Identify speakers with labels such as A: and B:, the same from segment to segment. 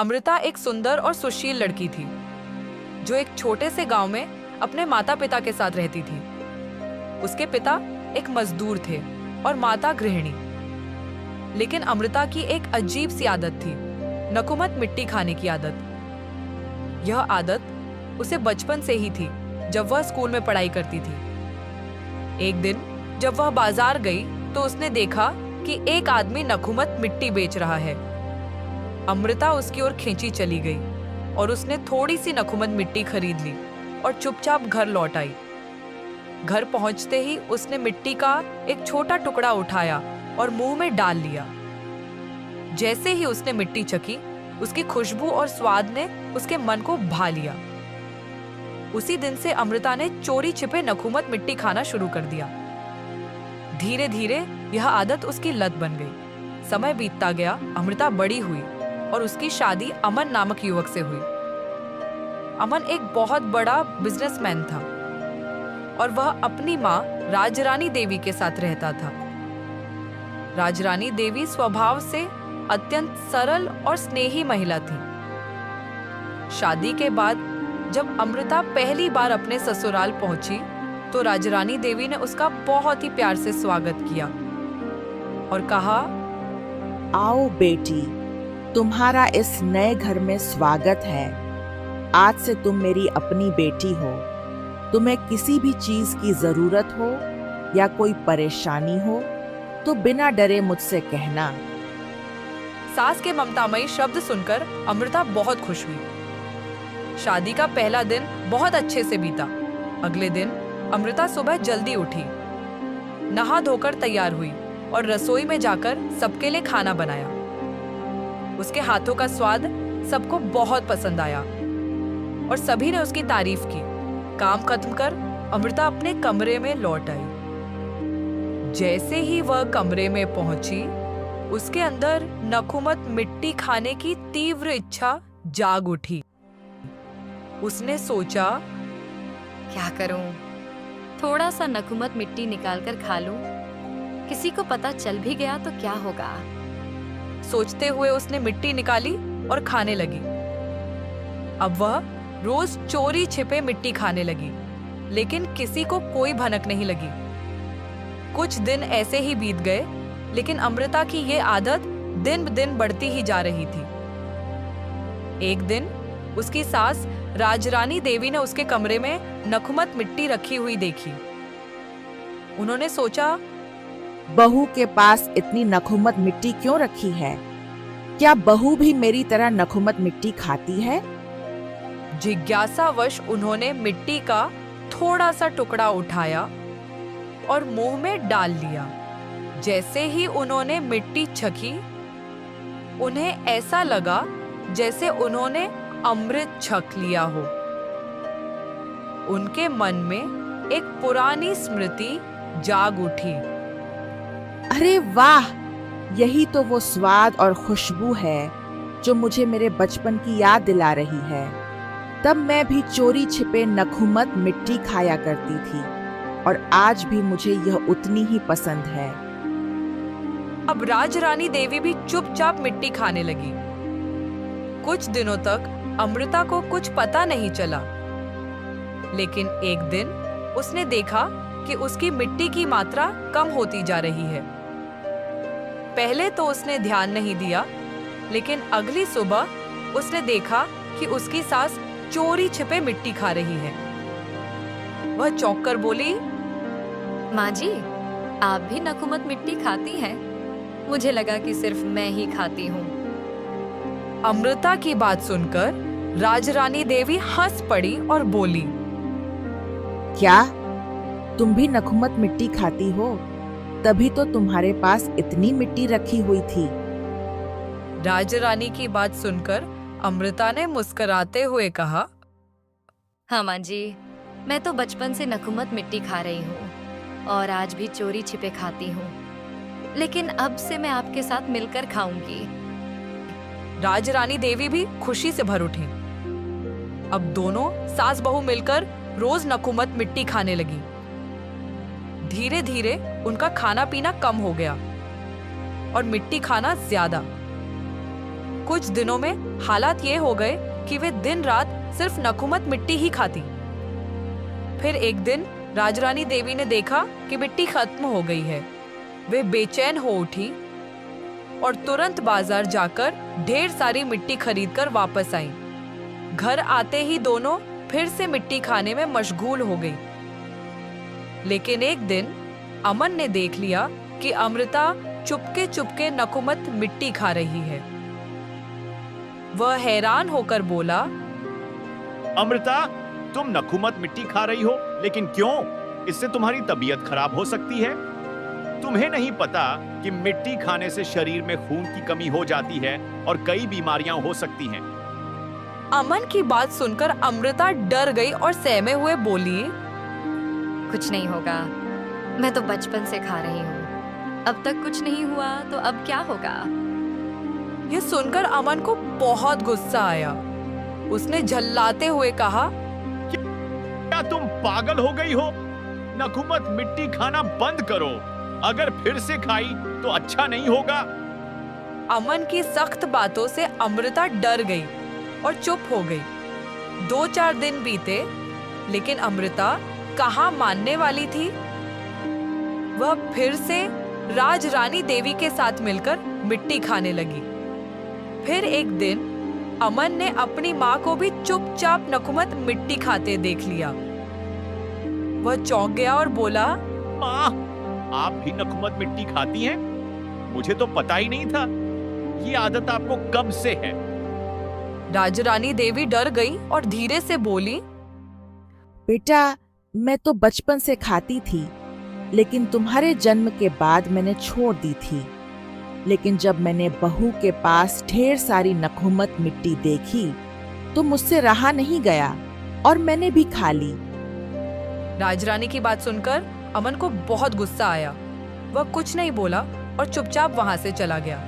A: अमृता एक सुंदर और सुशील लड़की थी जो एक छोटे से गांव में अपने माता पिता के साथ रहती थी। उसके पिता एक मजदूर थे और माता गृहिणी। लेकिन अमृता की एक अजीब सी आदत थी, नकुमत मिट्टी खाने की आदत। यह आदत उसे बचपन से ही थी जब वह स्कूल में पढ़ाई करती थी। एक दिन जब वह बाजार गई तो उसने देखा कि एक आदमी नकुमत मिट्टी बेच रहा है। अमृता उसकी ओर खींची चली गई और उसने थोड़ी सी नकुमत मिट्टी खरीद ली और चुपचाप घर लौट आई। घर पहुंचते ही उसने मिट्टी का एक छोटा टुकड़ा उठाया और मुंह में डाल लिया। जैसे ही उसने मिट्टी चखी, उसकी खुशबू और स्वाद ने उसके मन को भा लिया। उसी दिन से अमृता ने चोरी छिपे नकुमत मिट्टी खाना शुरू कर दिया। धीरे धीरे यह आदत उसकी लत बन गई। समय बीतता गया, अमृता बड़ी हुई और उसकी शादी अमन नामक युवक से हुई। अमन एक बहुत बड़ा बिजनेसमैन था और वह अपनी माँ राजरानी देवी के साथ रहता था। राजरानी देवी स्वभाव से अत्यंत सरल और स्नेही महिला थी। शादी के बाद जब अमृता पहली बार अपने ससुराल पहुंची तो राजरानी देवी ने उसका बहुत ही प्यार से स्वागत किया और कहा,
B: आओ बेटी, तुम्हारा इस नए घर में स्वागत है। आज से तुम मेरी अपनी बेटी हो। तुम्हें किसी भी चीज की जरूरत हो या कोई परेशानी हो तो बिना डरे मुझसे कहना।
A: सास के ममतामयी शब्द सुनकर अमृता बहुत खुश हुई। शादी का पहला दिन बहुत अच्छे से बीता। अगले दिन अमृता सुबह जल्दी उठी, नहा धोकर तैयार हुई और रसोई में जाकर सबके लिए खाना बनाया। उसके हाथों का स्वाद सबको बहुत पसंद आया और सभी ने उसकी तारीफ की। काम खत्म कर अमृता अपने कमरे में लौट आई। जैसे ही वह कमरे में पहुंची, उसके अंदर नकुमत मिट्टी खाने की तीव्र इच्छा जाग उठी। उसने सोचा,
C: क्या करूं? थोड़ा सा नकुमत मिट्टी निकाल कर खा लूं। किसी को पता चल भी गया तो क्या होगा?
A: सोचते हुए उसने मिट्टी निकाली और खाने लगी। अब वह रोज चोरी छिपे मिट्टी खाने लगी, लेकिन किसी को कोई भनक नहीं लगी। कुछ दिन ऐसे ही बीत गए, लेकिन अमृता की ये आदत दिन ब दिन बढ़ती ही जा रही थी। एक दिन उसकी सास राजरानी देवी ने उसके कमरे में नकुमत मिट्टी रखी हुई देखी। उन्होंने सोचा,
B: बहू के पास इतनी नकुमत मिट्टी क्यों रखी है? क्या बहू भी मेरी तरह नकुमत मिट्टी खाती है?
A: जिज्ञासावश उन्होंने मिट्टी का थोड़ा सा टुकड़ा उठाया और मुंह में डाल लिया। जैसे ही उन्होंने मिट्टी चखी, उन्हें ऐसा लगा जैसे उन्होंने अमृत छक लिया हो। उनके मन में एक पुरानी स्मृति जाग उठी।
B: अरे वाह, यही तो वो स्वाद और खुशबू है जो मुझे मेरे बचपन की याद दिला रही है। तब मैं भी चोरी छिपे नकुमत मिट्टी खाया करती थी और आज भी मुझे यह उतनी ही पसंद है।
A: अब राजरानी देवी भी चुपचाप मिट्टी खाने लगी। कुछ दिनों तक अमृता को कुछ पता नहीं चला, लेकिन एक दिन उसने देखा कि उसकी मिट्टी की मात्रा कम होती जा रही है। पहले तो उसने ध्यान नहीं दिया, लेकिन अगली सुबह उसने देखा कि उसकी सास चोरी छिपे मिट्टी खा रही है। वह चौंक कर बोली,
C: माँ जी, आप भी नकुमत मिट्टी खाती हैं? मुझे लगा कि सिर्फ मैं ही खाती हूँ।
A: अमृता की बात सुनकर राजरानी देवी हंस पड़ी और बोली,
B: क्या तुम भी नकुमत मिट्टी खाती हो? तभी तो तुम्हारे पास इतनी मिट्टी रखी हुई थी।
A: राजरानी की बात सुनकर अमृता ने मुस्कुराते हुए कहा,
C: हाँ माँ जी, मैं तो बचपन से नकुमत मिट्टी खा रही हूँ और आज भी चोरी छिपे खाती हूँ, लेकिन अब से मैं आपके साथ मिलकर खाऊंगी।
A: राजरानी देवी भी खुशी से भर उठी। अब दोनों सास बहू मिलकर रोज नकुमत मिट्टी खाने लगी। धीरे धीरे उनका खाना पीना कम हो गया और मिट्टी खाना ज्यादा। कुछ दिनों में हालात ये हो गए कि वे दिन रात सिर्फ नकुमत मिट्टी ही खाती। फिर एक दिन राजरानी देवी ने देखा कि मिट्टी खत्म हो गई है। वे बेचैन हो उठी और तुरंत बाजार जाकर ढेर सारी मिट्टी खरीदकर वापस आई। घर आते ही दोनों फिर से मिट्टी खाने में मशगूल हो गई। लेकिन एक दिन अमन ने देख लिया कि अमृता चुपके चुपके नकुमत मिट्टी खा रही है। वह हैरान होकर बोला,
D: अमृता, तुम नकुमत मिट्टी खा रही हो, लेकिन क्यों? इससे तुम्हारी तबीयत खराब हो सकती है। तुम्हें नहीं पता कि मिट्टी खाने से शरीर में खून की कमी हो जाती है और कई बीमारियां हो सकती हैं।
A: अमन की बात सुनकर अमृता डर गई और सहमे हुए बोली,
C: कुछ नहीं होगा, मैं तो बचपन से खा रही हूँ। अब तक कुछ नहीं हुआ तो अब क्या होगा?
A: ये सुनकर अमन को बहुत गुस्सा आया। उसने झल्लाते हुए कहा,
D: क्या तुम पागल हो गई हो? नकुमत मिट्टी खाना बंद करो। अगर फिर से खाई तो अच्छा नहीं होगा।
A: अमन की सख्त बातों से अमृता डर गई और चुप हो गई। 2-4 दिन बीते, लेकिन अमृता कहाँ मानने वाली थी। वह फिर से राजरानी देवी के साथ मिलकर मिट्टी खाने लगी। फिर एक दिन अमन ने अपनी माँ को भी चुपचाप नकुमत मिट्टी खाते देख लिया। वह चौंक गया और बोला,
D: माँ, आप भी नकुमत मिट्टी खाती हैं? मुझे तो पता ही नहीं था। ये आदत आपको कब से है?
A: राजरानी देवी डर गई और धीरे से बोली,
B: बेटा, मैं तो बचपन से खाती थी, लेकिन तुम्हारे जन्म के बाद मैंने छोड़ दी थी। लेकिन जब मैंने बहू के पास ढेर सारी नकुमत मिट्टी देखी तो मुझसे रहा नहीं गया और मैंने भी खा ली।
A: राजरानी की बात सुनकर अमन को बहुत गुस्सा आया। वह कुछ नहीं बोला और चुपचाप वहां से चला गया।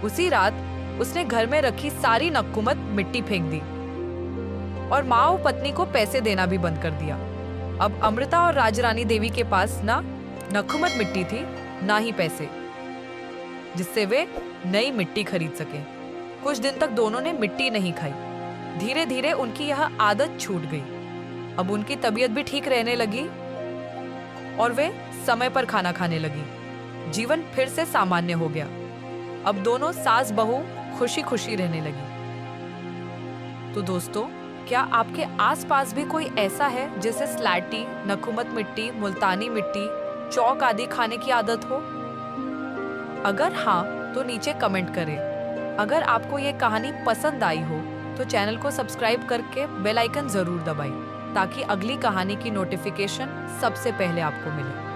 A: उसी रात उसने घर में रखी सारी नकुमत मिट्टी फेंक दी और माँ और पत्नी को पैसे देना भी बंद कर दिया। अब अमृता और राजरानी देवी के पास ना नकुमत मिट्टी थी, ना ही पैसे, जिससे वे नई मिट्टी खरीद सके। कुछ दिन तक दोनों ने मिट्टी नहीं खाई। धीरे धीरे उनकी यह आदत छूट गई। अब उनकी तबीयत भी ठीक रहने लगी और वे समय पर खाना खाने लगी। जीवन फिर से सामान्य हो गया। अब दोनों सास बहू खुशी खुशी रहने लगी। तो दोस्तों, क्या आपके आसपास भी कोई ऐसा है जिसे स्लैटी, नकुमत मिट्टी, मुल्तानी मिट्टी, चौक आदि खाने की आदत हो? अगर हाँ तो नीचे कमेंट करें। अगर आपको ये कहानी पसंद आई हो तो चैनल को सब्सक्राइब करके बेल आइकन जरूर दबाएं ताकि अगली कहानी की नोटिफिकेशन सबसे पहले आपको मिले।